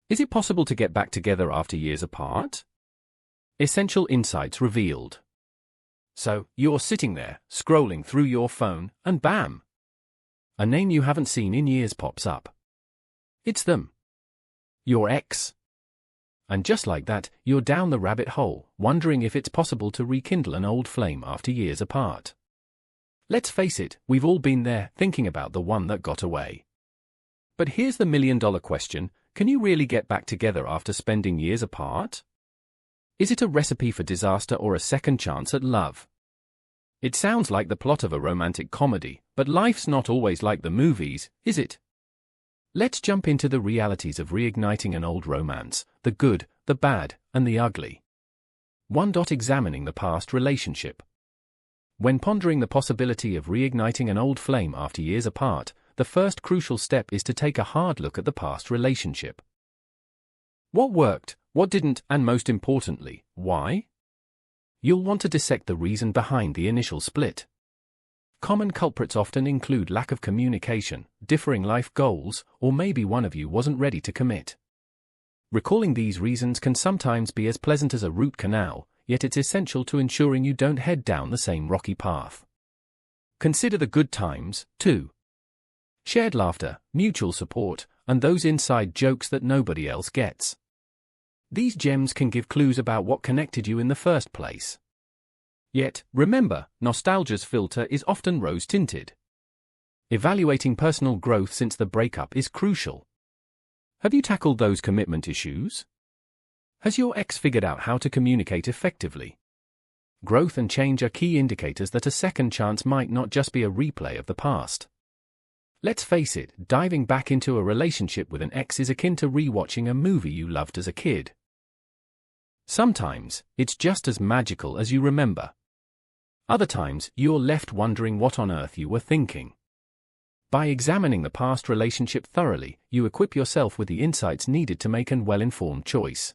Is it possible to get back together after years apart? Essential insights revealed. So, you're sitting there, scrolling through your phone, and bam! A name you haven't seen in years pops up. It's them. Your ex. And just like that, you're down the rabbit hole, wondering if it's possible to rekindle an old flame after years apart. Let's face it, we've all been there, thinking about the one that got away. But here's the million-dollar question: can you really get back together after spending years apart? Is it a recipe for disaster or a second chance at love? It sounds like the plot of a romantic comedy, but life's not always like the movies, is it? Let's jump into the realities of reigniting an old romance, the good, the bad, and the ugly. 1. Examining the past relationship. When pondering the possibility of reigniting an old flame after years apart, the first crucial step is to take a hard look at the past relationship. What worked, what didn't, and most importantly, why? You'll want to dissect the reason behind the initial split. Common culprits often include lack of communication, differing life goals, or maybe one of you wasn't ready to commit. Recalling these reasons can sometimes be as pleasant as a root canal, yet it's essential to ensuring you don't head down the same rocky path. Consider the good times, too. Shared laughter, mutual support, and those inside jokes that nobody else gets. These gems can give clues about what connected you in the first place. Yet, remember, nostalgia's filter is often rose-tinted. Evaluating personal growth since the breakup is crucial. Have you tackled those commitment issues? Has your ex figured out how to communicate effectively? Growth and change are key indicators that a second chance might not just be a replay of the past. Let's face it, diving back into a relationship with an ex is akin to rewatching a movie you loved as a kid. Sometimes, it's just as magical as you remember. Other times, you're left wondering what on earth you were thinking. By examining the past relationship thoroughly, you equip yourself with the insights needed to make a well-informed choice.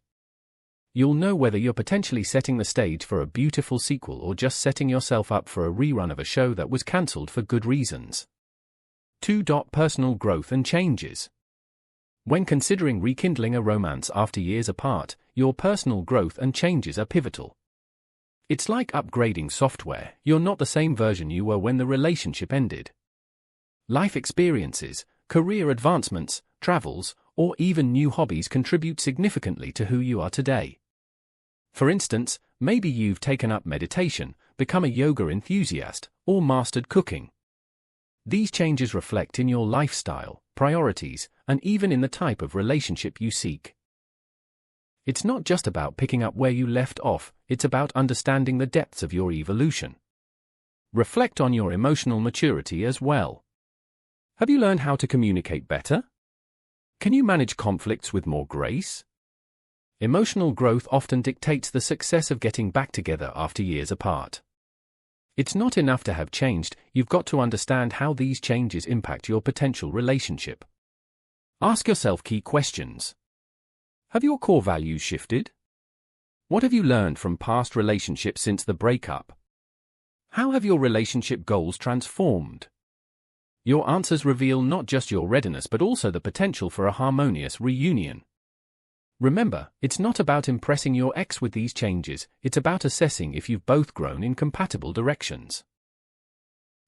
You'll know whether you're potentially setting the stage for a beautiful sequel or just setting yourself up for a rerun of a show that was cancelled for good reasons. 2. Personal growth and changes. When considering rekindling a romance after years apart, your personal growth and changes are pivotal. It's like upgrading software. You're not the same version you were when the relationship ended. Life experiences, career advancements, travels, or even new hobbies contribute significantly to who you are today. For instance, maybe you've taken up meditation, become a yoga enthusiast, or mastered cooking. These changes reflect in your lifestyle, priorities, and even in the type of relationship you seek. It's not just about picking up where you left off, it's about understanding the depths of your evolution. Reflect on your emotional maturity as well. Have you learned how to communicate better? Can you manage conflicts with more grace? Emotional growth often dictates the success of getting back together after years apart. It's not enough to have changed, you've got to understand how these changes impact your potential relationship. Ask yourself key questions. Have your core values shifted? What have you learned from past relationships since the breakup? How have your relationship goals transformed? Your answers reveal not just your readiness but also the potential for a harmonious reunion. Remember, it's not about impressing your ex with these changes, it's about assessing if you've both grown in compatible directions.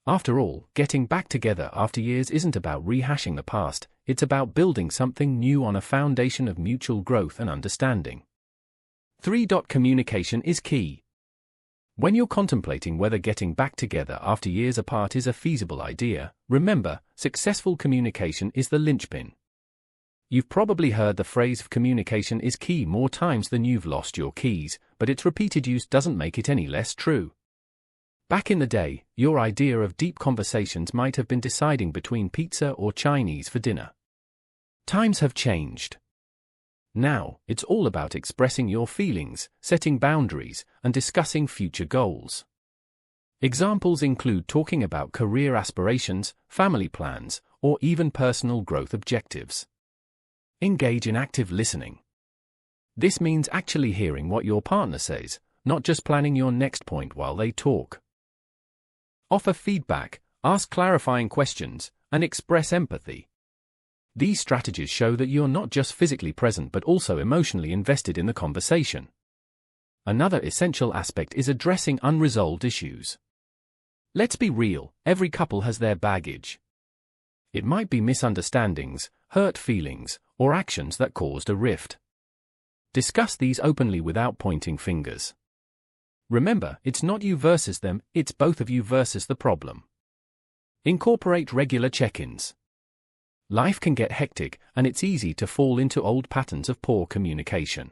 After all, getting back together after years isn't about rehashing the past, it's about building something new on a foundation of mutual growth and understanding. 3. Communication is key. When you're contemplating whether getting back together after years apart is a feasible idea, remember, successful communication is the linchpin. You've probably heard the phrase communication is key more times than you've lost your keys, but its repeated use doesn't make it any less true. Back in the day, your idea of deep conversations might have been deciding between pizza or Chinese for dinner. Times have changed. Now, it's all about expressing your feelings, setting boundaries, and discussing future goals. Examples include talking about career aspirations, family plans, or even personal growth objectives. Engage in active listening. This means actually hearing what your partner says, not just planning your next point while they talk. Offer feedback, ask clarifying questions, and express empathy. These strategies show that you're not just physically present but also emotionally invested in the conversation. Another essential aspect is addressing unresolved issues. Let's be real, every couple has their baggage. It might be misunderstandings, hurt feelings, or actions that caused a rift. Discuss these openly without pointing fingers. Remember, it's not you versus them, it's both of you versus the problem. Incorporate regular check-ins. Life can get hectic, and it's easy to fall into old patterns of poor communication.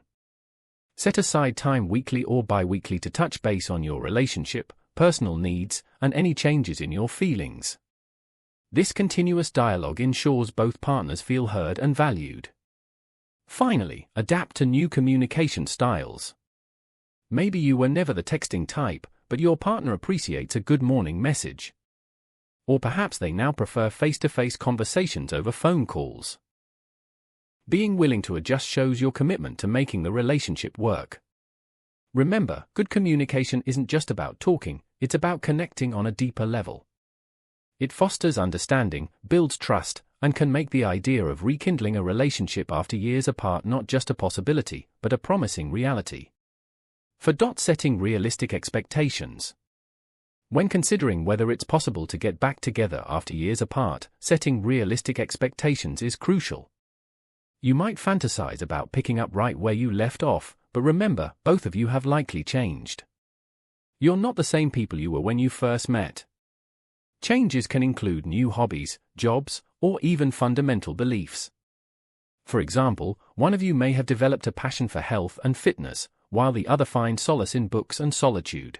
Set aside time weekly or bi-weekly to touch base on your relationship, personal needs, and any changes in your feelings. This continuous dialogue ensures both partners feel heard and valued. Finally, adapt to new communication styles. Maybe you were never the texting type, but your partner appreciates a good morning message. Or perhaps they now prefer face-to-face conversations over phone calls. Being willing to adjust shows your commitment to making the relationship work. Remember, good communication isn't just about talking, it's about connecting on a deeper level. It fosters understanding, builds trust, and can make the idea of rekindling a relationship after years apart not just a possibility, but a promising reality. For setting realistic expectations. When considering whether it's possible to get back together after years apart, setting realistic expectations is crucial. You might fantasize about picking up right where you left off, but remember, both of you have likely changed. You're not the same people you were when you first met. Changes can include new hobbies, jobs, or even fundamental beliefs. For example, one of you may have developed a passion for health and fitness, while the other finds solace in books and solitude.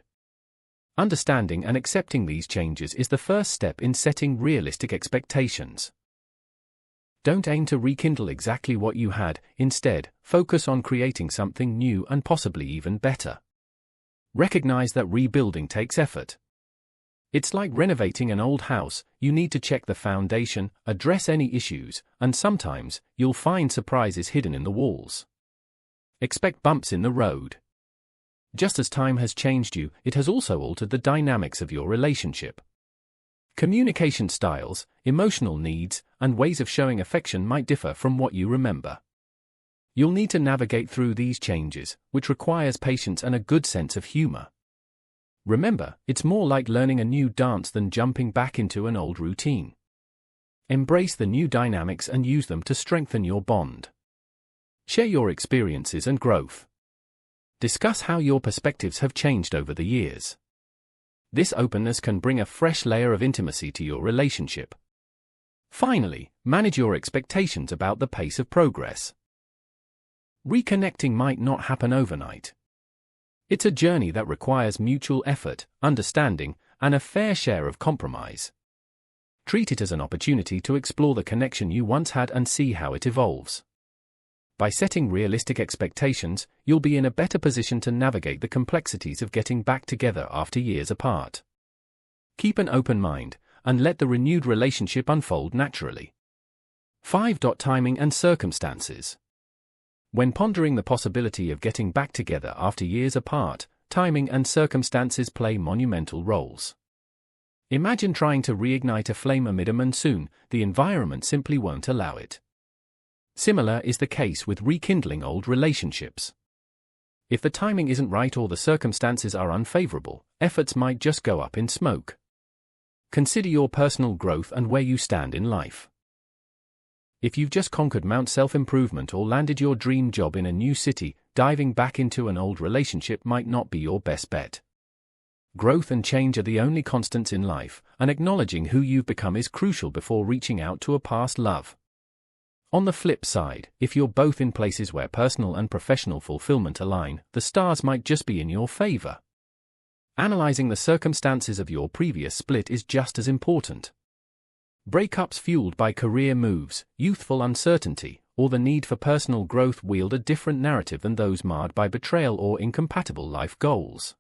Understanding and accepting these changes is the first step in setting realistic expectations. Don't aim to rekindle exactly what you had, instead, focus on creating something new and possibly even better. Recognize that rebuilding takes effort. It's like renovating an old house, you need to check the foundation, address any issues, and sometimes, you'll find surprises hidden in the walls. Expect bumps in the road. Just as time has changed you, it has also altered the dynamics of your relationship. Communication styles, emotional needs, and ways of showing affection might differ from what you remember. You'll need to navigate through these changes, which requires patience and a good sense of humor. Remember, it's more like learning a new dance than jumping back into an old routine. Embrace the new dynamics and use them to strengthen your bond. Share your experiences and growth. Discuss how your perspectives have changed over the years. This openness can bring a fresh layer of intimacy to your relationship. Finally, manage your expectations about the pace of progress. Reconnecting might not happen overnight. It's a journey that requires mutual effort, understanding, and a fair share of compromise. Treat it as an opportunity to explore the connection you once had and see how it evolves. By setting realistic expectations, you'll be in a better position to navigate the complexities of getting back together after years apart. Keep an open mind, and let the renewed relationship unfold naturally. 5. Timing and circumstances. When pondering the possibility of getting back together after years apart, timing and circumstances play monumental roles. Imagine trying to reignite a flame amid a monsoon, the environment simply won't allow it. Similar is the case with rekindling old relationships. If the timing isn't right or the circumstances are unfavorable, efforts might just go up in smoke. Consider your personal growth and where you stand in life. If you've just conquered Mount Self-Improvement or landed your dream job in a new city, diving back into an old relationship might not be your best bet. Growth and change are the only constants in life, and acknowledging who you've become is crucial before reaching out to a past love. On the flip side, if you're both in places where personal and professional fulfillment align, the stars might just be in your favor. Analyzing the circumstances of your previous split is just as important. Breakups fueled by career moves, youthful uncertainty, or the need for personal growth wield a different narrative than those marred by betrayal or incompatible life goals.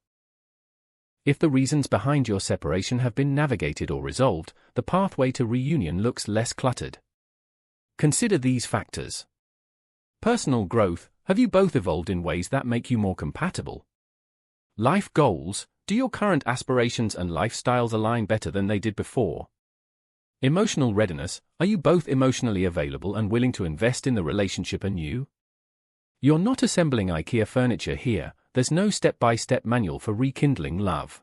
If the reasons behind your separation have been navigated or resolved, the pathway to reunion looks less cluttered. Consider these factors. Personal growth, have you both evolved in ways that make you more compatible? Life goals, do your current aspirations and lifestyles align better than they did before? Emotional readiness. Are you both emotionally available and willing to invest in the relationship anew? You're not assembling IKEA furniture here. There's no step-by-step manual for rekindling love.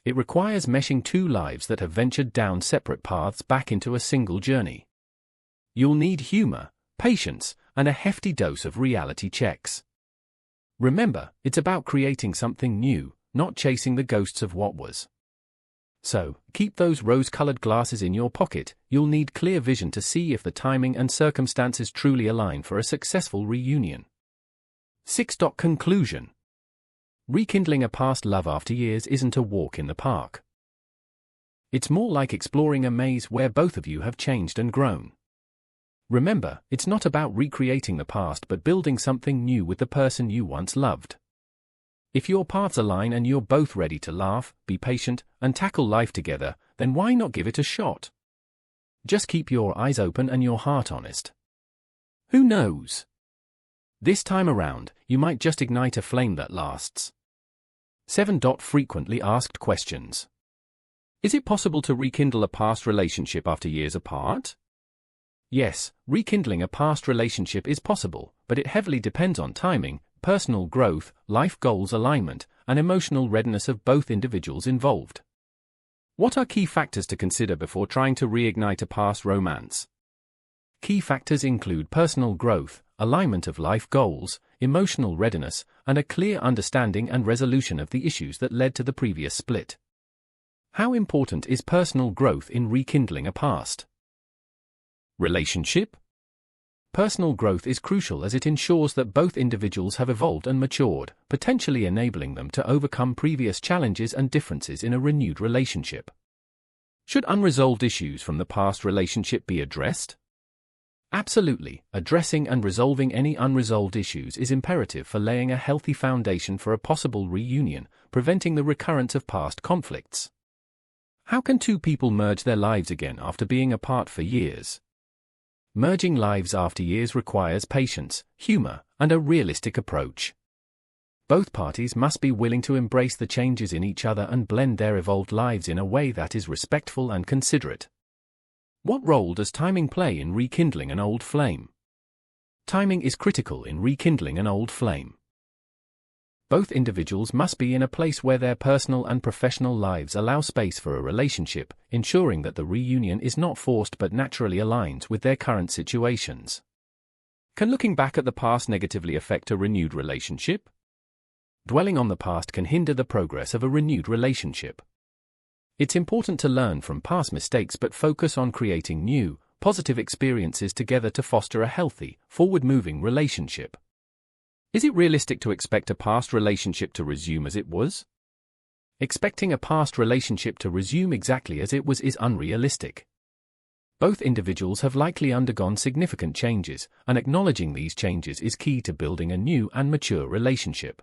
It requires meshing two lives that have ventured down separate paths back into a single journey. You'll need humor, patience, and a hefty dose of reality checks. Remember, it's about creating something new, not chasing the ghosts of what was. So, keep those rose-colored glasses in your pocket. You'll need clear vision to see if the timing and circumstances truly align for a successful reunion. 6. Conclusion. Rekindling a past love after years isn't a walk in the park. It's more like exploring a maze where both of you have changed and grown. Remember, it's not about recreating the past but building something new with the person you once loved. If your paths align and you're both ready to laugh, be patient, and tackle life together, then why not give it a shot? Just keep your eyes open and your heart honest. Who knows? This time around, you might just ignite a flame that lasts. 7. Frequently asked questions. Is it possible to rekindle a past relationship after years apart? Yes, rekindling a past relationship is possible, but it heavily depends on timing, personal growth, life goals alignment, and emotional readiness of both individuals involved. What are key factors to consider before trying to reignite a past romance? Key factors include personal growth, alignment of life goals, emotional readiness, and a clear understanding and resolution of the issues that led to the previous split. How important is personal growth in rekindling a past relationship? Personal growth is crucial as it ensures that both individuals have evolved and matured, potentially enabling them to overcome previous challenges and differences in a renewed relationship. Should unresolved issues from the past relationship be addressed? Absolutely. Addressing and resolving any unresolved issues is imperative for laying a healthy foundation for a possible reunion, preventing the recurrence of past conflicts. How can two people merge their lives again after being apart for years? Merging lives after years requires patience, humor, and a realistic approach. Both parties must be willing to embrace the changes in each other and blend their evolved lives in a way that is respectful and considerate. What role does timing play in rekindling an old flame? Timing is critical in rekindling an old flame. Both individuals must be in a place where their personal and professional lives allow space for a relationship, ensuring that the reunion is not forced but naturally aligns with their current situations. Can looking back at the past negatively affect a renewed relationship? Dwelling on the past can hinder the progress of a renewed relationship. It's important to learn from past mistakes but focus on creating new, positive experiences together to foster a healthy, forward-moving relationship. Is it realistic to expect a past relationship to resume as it was? Expecting a past relationship to resume exactly as it was is unrealistic. Both individuals have likely undergone significant changes, and acknowledging these changes is key to building a new and mature relationship.